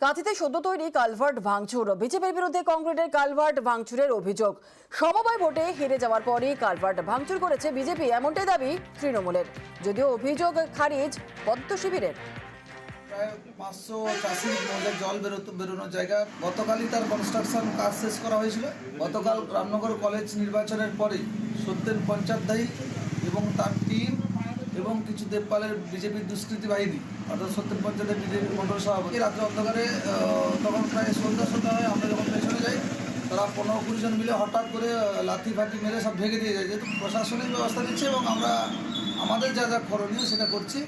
কাঁথিতে সদ্য তৈরি কালভার্ট ভাঙচুর, বিজেপির বিরুদ্ধে কংক্রিটের কালভার্ট ভাঙচুরের অভিযোগ। সমবায় ভোটে হেরে যাওয়ার পরই কালভার্ট ভাঙচুর করেছে বিজেপি, এমনটাই দাবি তৃণমূলের, যদিও অভিযোগ খারিজ পদ্ম শিবিরের। প্রায় 500 চাষির মধ্যে জল বেরোনোর জায়গা, গতকালই তার কনস্ট্রাকশন কাজ শেষ করা হয়েছিল। গতকাল রামনগর কলেজ নির্বাচনের পরেই সত্যেন পঞ্চায়েত এবং তার টিম এবং কিছু দেবপালের বিজেপির দুষ্কৃতী বাহিনী, অর্থাৎ সত্যেন পঞ্চায়েতের বিজেপি মন্ডল সভাপতি, রাত্রে অন্ধকারে তখন প্রায় সন্ধ্যা হয়, আমরা যখন পেছনে যাই তারা 15-20 জন মিলে হঠাৎ করে লাথি ফাথি মেরে সব ভেঙে দিয়ে যায়। যেহেতু প্রশাসনিক ব্যবস্থা নিচ্ছে এবং আমরা আমাদের যা যা করণীয় সেটা করছি।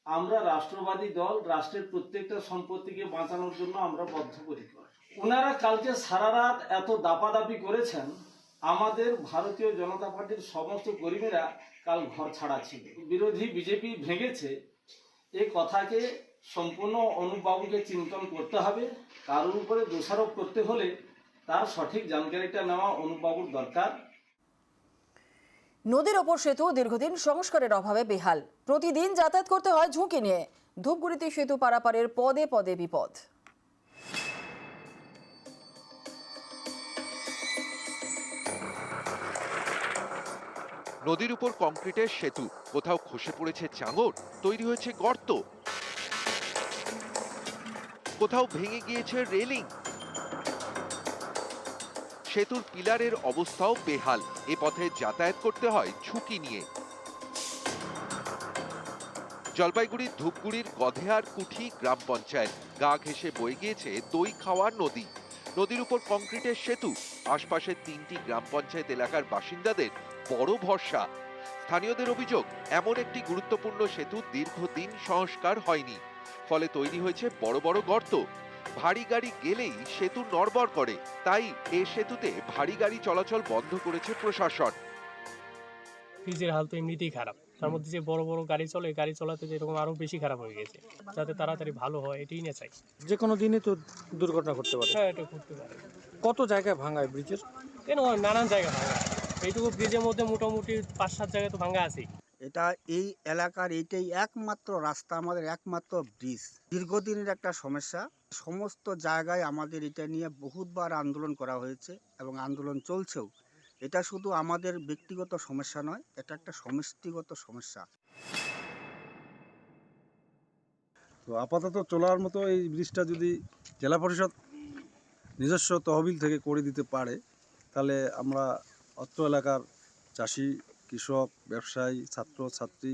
আমরা রাষ্ট্রবাদী দল, রাষ্ট্রের প্রত্যেকটা সম্পত্তিকে বাঁচানোর জন্য আমরা বদ্ধপরিকর। ওনারা কালকে সারা রাত এত দাপাদাপি করেছেন, আমাদের ভারতীয় জনতা পার্টির সমস্ত কর্মীরা কাল ঘর ছাড়া ছিল। বিরোধী বিজেপি ভেঙেছে, এই কথাকে সম্পূর্ণ অনুপবাবুকে চিন্তন করতে হবে। কারোর উপরে দোষারোপ করতে হলে তার সঠিক জানকারিটা নেওয়া অনুপবাবুর দরকার। নদীর ওপর সেতু দীর্ঘদিন সংস্কারের অভাবে বেহাল, প্রতিদিন যাতায়াত করতে হয় ঝুঁকি নিয়ে। ধূপগুড়িতে সেতু পারাপারের পদে পদে বিপদ। নদীর উপর কংক্রিটের সেতু, কোথাও খসে পড়েছে চাঙড়, তৈরি হয়েছে গর্ত, কোথাও ভেঙে গিয়েছে রেলিং। সেতুর পিলারের অবস্থাও বেহাল, এ পথে যাতায়াত করতে হয় ঝুঁকি নিয়ে। জলপাইগুড়ির ধূপগুড়ির গধেয়ার কুঠি গ্রাম পঞ্চায়েত, গা ঘেঁষে বয়ে গিয়েছে দই খাওয়ার নদী। নদীর উপর কংক্রিটের সেতু, আশপাশের 3টি গ্রাম পঞ্চায়েত এলাকার বাসিন্দাদের বড় ভরসা। স্থানীয়দের অভিযোগ, এমন একটি গুরুত্বপূর্ণ সেতু দীর্ঘদিন সংস্কার হয়নি, ফলে তৈরি হয়েছে বড় বড় গর্ত। ভারী গাড়ি গেলেই সেতু নড়বড় করে, তাই এ সেতুতে ভারী গাড়ি চলাচল বন্ধ করেছে প্রশাসন। ব্রিজের হাল তো এমনিতেই খারাপ, তার মধ্যে যে বড় বড় গাড়ি চলে, গাড়ি চলাতে যেরকম আরো বেশি খারাপ হয়ে গেছে। যাতে তাড়াতাড়ি ভালো হয় এটাই না চাই। যে কোনো দিনে তো দুর্ঘটনা ঘটতে পারে। হ্যাঁ, এটা করতে পারে। কত জায়গায় ভাঙায় ব্রিজের? কেন নানান জায়গা ভাঙা, এইটুকু ব্রিজের মধ্যে মোটামুটি 5-7 জায়গায় তো ভাঙা আছেই। এটা এই এলাকার এইটাই একমাত্র রাস্তা, আমাদের একমাত্র ব্রিজ। দীর্ঘদিনের একটা সমস্যা, সমস্ত জায়গায় আমাদের এটা নিয়ে বহুতবার আন্দোলন করা হয়েছে এবং আন্দোলন চলছেও। এটা শুধু আমাদের ব্যক্তিগত সমস্যা নয়, এটা একটা সমষ্টিগত সমস্যা। তো আপাতত চলার মতো এই ব্রিজটা যদি জেলা পরিষদ নিজস্ব তহবিল থেকে করে দিতে পারে, তাহলে আমরা অত্র এলাকার চাষি, কৃষক, ব্যবসায়ী, ছাত্র ছাত্রী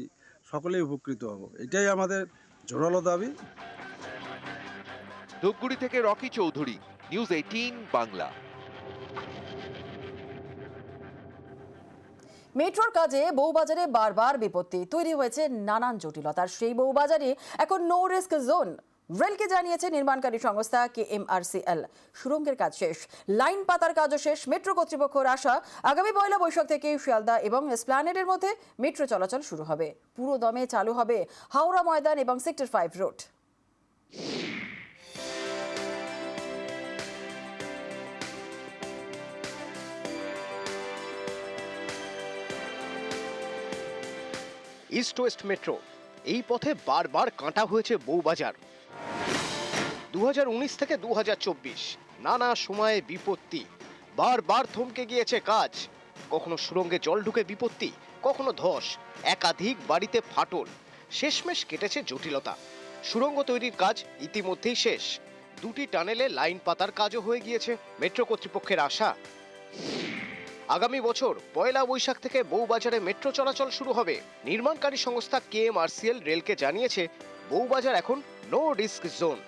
সকলেই উপকৃত হব। এটাই আমাদের জোরালো দাবি। ধূপগুড়ি থেকে রকি চৌধুরী, নিউজ 18 বাংলা। মেট্রোর কাজে বউবাজারে বারবার বিপত্তি, তৈরি হয়েছে নানান জটিলতার। সেই বউবাজারে এখন নো রিস্ক জোন। রেলকে জানিয়েছে নির্মাণকারী সংস্থা KMRCL। সুড়ঙ্গের কাজ শেষ, লাইন পাতার কাজও শেষ। মেট্রো কর্তৃপক্ষের আশা, আগামী 1 বৈশাখ থেকে শিয়ালদা এবং এসপ্ল্যানেডের মধ্যে মেট্রো চলাচল শুরু হবে। পুরো দমে চালু হবে হাওড়া ময়দান এবং sector 5 road. East West metro, এই পথে বারবার কাটা হয়েছে বউবাজার। 2019 থেকে 2024 নানা সময়ে বিপত্তি, বারবার থমকে গিয়েছে কাজ। কখনো সুড়ঙ্গে জল ঢুকে বিপত্তি, কখনো ধস, একাধিক বাড়িতে ফাটল, শেষমেশ কেটেছে জটিলতা। সুড়ঙ্গ তৈরির কাজ ইতিমধ্যেই শেষ, 2টি টানেলে লাইন পাতার কাজও হয়ে গিয়েছে। মেট্রো কর্তৃপক্ষের আশা, আগামী বছর 1 বৈশাখ থেকে বউবাজারে মেট্রো চলাচল শুরু হবে। নির্মাণকারী সংস্থা KMRCL রেলকে জানিয়েছে বউবাজার এখন নো রিস্ক জোন।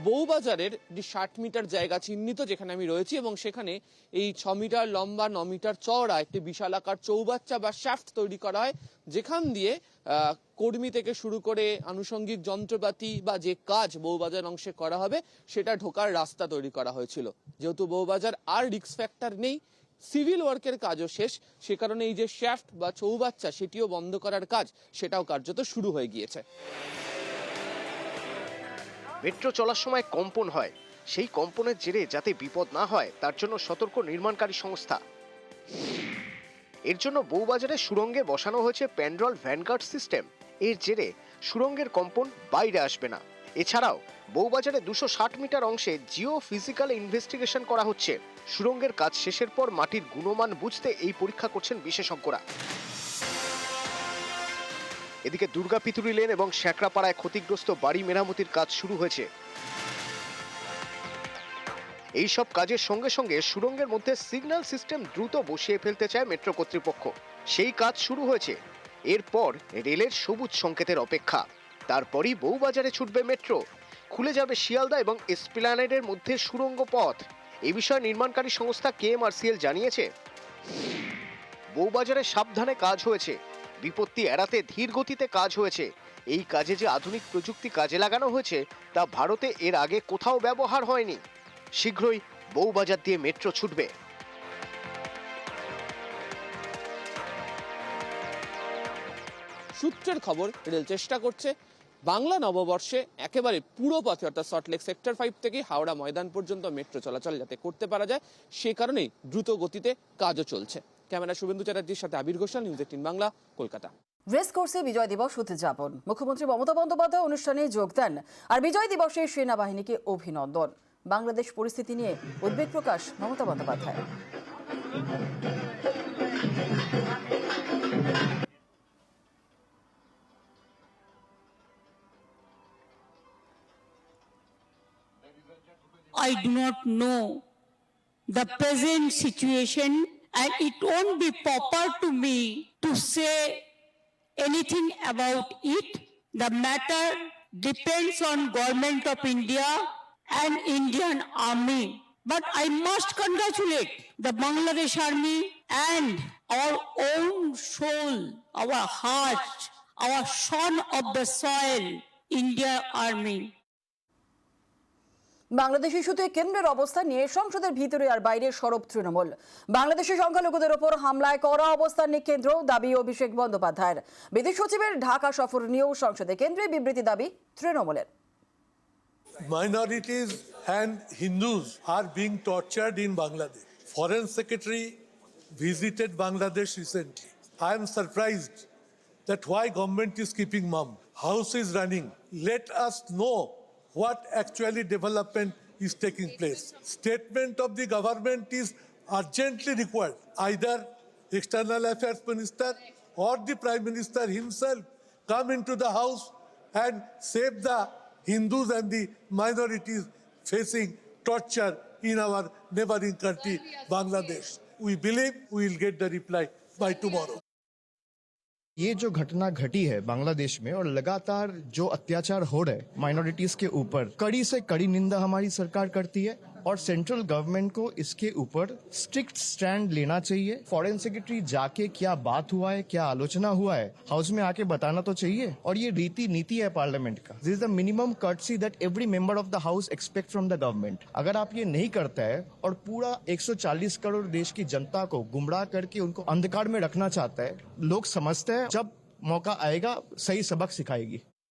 বউবাজারের যে 60 মিটার জায়গা চিহ্নিত যেখানে আমি রয়েছি, এবং সেখানে এই 6 মিটার লম্বা 9 মিটার চওড়া একটি বিশালাকার চৌবাচ্চা বা শ্যাফট তৈরি করা হয়, যেখান দিয়ে কর্মী থেকে শুরু করে আনুষঙ্গিক যন্ত্রপাতি বা যে কাজ বউবাজার অংশে করা হবে সেটা ঢোকার রাস্তা তৈরি করা হয়েছিল। যেহেতু বউবাজার আর রিস্ক ফ্যাক্টর নেই, সিভিল ওয়ার্কের কাজও শেষ, সে কারণে এই যে শ্যাফট বা চৌবাচ্চা সেটিও বন্ধ করার কাজ সেটাও কার্যত শুরু হয়ে গিয়েছে। মেট্রো চলার সময় কম্পন হয়, সেই কম্পনের জেরে যাতে বিপদ না হয় তার জন্য সতর্ক নির্মাণকারী সংস্থা। এর জন্য বউবাজারে সুড়ঙ্গে বসানো হয়েছে প্যান্ড্রল ভ্যানগার্ড সিস্টেম। এর জেরে সুড়ঙ্গের কম্পন বাইরে আসবে না। এছাড়াও বউবাজারে 260 মিটার অংশে জিও ফিজিক্যাল ইনভেস্টিগেশন করা হচ্ছে। সুড়ঙ্গের কাজ শেষের পর মাটির গুণমান বুঝতে এই পরীক্ষা করছেন বিশেষজ্ঞরা। এদিকে দুর্গা পিতুরি লেন এবং শ্যাকরাপাড়ায় ক্ষতিগ্রস্ত বাড়ি মেরামতির কাজ শুরু হয়েছে। এই সব কাজের সঙ্গে সঙ্গে সুড়ঙ্গের মধ্যে সিগন্যাল সিস্টেম দ্রুত বসিয়ে ফেলতে চায় মেট্রো কর্তৃপক্ষ। সেই কাজ শুরু হয়েছে। এরপর রেলের সবুজ সংকেতের অপেক্ষা। তারপরই বউবাজারে ছুটবে মেট্রো। খুলে যাবে শিয়ালদা এবং এসপ্ল্যানেডের মধ্যে সুড়ঙ্গ পথ। এই বিষয়ে নির্মাণকারী সংস্থা কেএমআরসিএল জানিয়েছে, বউবাজারে সাবধানে কাজ হয়েছে, বিপত্তি এড়াতে ধীর গতিতে কাজ হয়েছে। এই কাজে যে আধুনিক প্রযুক্তি কাজে লাগানো হয়েছে তা ভারতে এর আগে কোথাও ব্যবহার হয়নি। শীঘ্রই বউবাজার দিয়ে মেট্রো ছুটবে। সূত্রের খবর, রেল চেষ্টা করছে বাংলা নববর্ষে একেবারে পুরো পথে অর্থাৎ সল্টলেক সেক্টর 5 থেকে হাওড়া ময়দান পর্যন্ত মেট্রো চলাচল যাতে করতে পারা যায়, সে কারণেই দ্রুত গতিতে কাজও চলছে। ক্যামেরা শুভেন্দু চ্যাটার্জির সাথে আবির ঘোষাল, নিউজ 18 বাংলা, কলকাতা। রেস কোর্সে বিজয় দিবস উদযাপন, মুখ্যমন্ত্রী মমতা বন্দ্যোপাধ্যায় অনুষ্ঠানে যোগ দেন। আর বিজয় দিবসে সেনাবাহিনীকে অভিনন্দন। বাংলাদেশ পরিস্থিতি নিয়ে উদ্বেগ প্রকাশ Mamata Bandyopadhyay. I do not know the present situation, and it won't be proper to me to say anything about it. The matter depends on Government of India and Indian Army. But I must congratulate the Bangladesh Army and our own soul, our heart, our son of the soil, India Army. Bangladesh ইস্যুতে কেন্দ্রের অবস্থান নিয়ে সংসদের ভিতরে আর বাইরে সরব তৃণমূল। বাংলাদেশের সংখ্যালঘুদের ওপর হামলায় কড়া অবস্থান নিয়ে কেন্দ্র, দাবি অভিষেক বন্দ্যোপাধ্যায়ের। বিদেশ সচিবের ঢাকা সফর নিয়েও সংসদে কেন্দ্রের বিবৃতি দাবি তৃণমূলের। Minorities and Hindus are being tortured in Bangladesh. Foreign Secretary visited Bangladesh recently. I am surprised that why government is keeping mum. House is running. Let us know what actually development is taking place. Statement of the government is urgently required. Either External Affairs Minister or the Prime Minister himself come into the house and save the Hindus and the minorities facing torture in our neighboring country, Bangladesh. We believe we will get the reply by tomorrow. ये जो घटना घटी है बांग्लादेश में और लगातार जो अत्याचार हो रहे माइनॉरिटीज के ऊपर, कड़ी से कड़ी निंदा हमारी सरकार करती है और सेंट्रल गवर्नमेंट को इसके ऊपर स्ट्रिक्ट स्टैंड लेना चाहिए। फॉरेन सेक्रेटरी जाके क्या बात हुआ है, क्या आलोचना हुआ है, हाउस में आके बताना तो चाहिए। और ये रीति नीति है पार्लियामेंट का। This is the minimum courtesy that every member of the house expect from the government. अगर आप ये नहीं करता है और पूरा 140 करोड़ देश की जनता को गुमराह करके उनको अंधकार में रखना चाहता है, लोग समझते हैं जब मौका आएगा सही सबक सिखाएगी।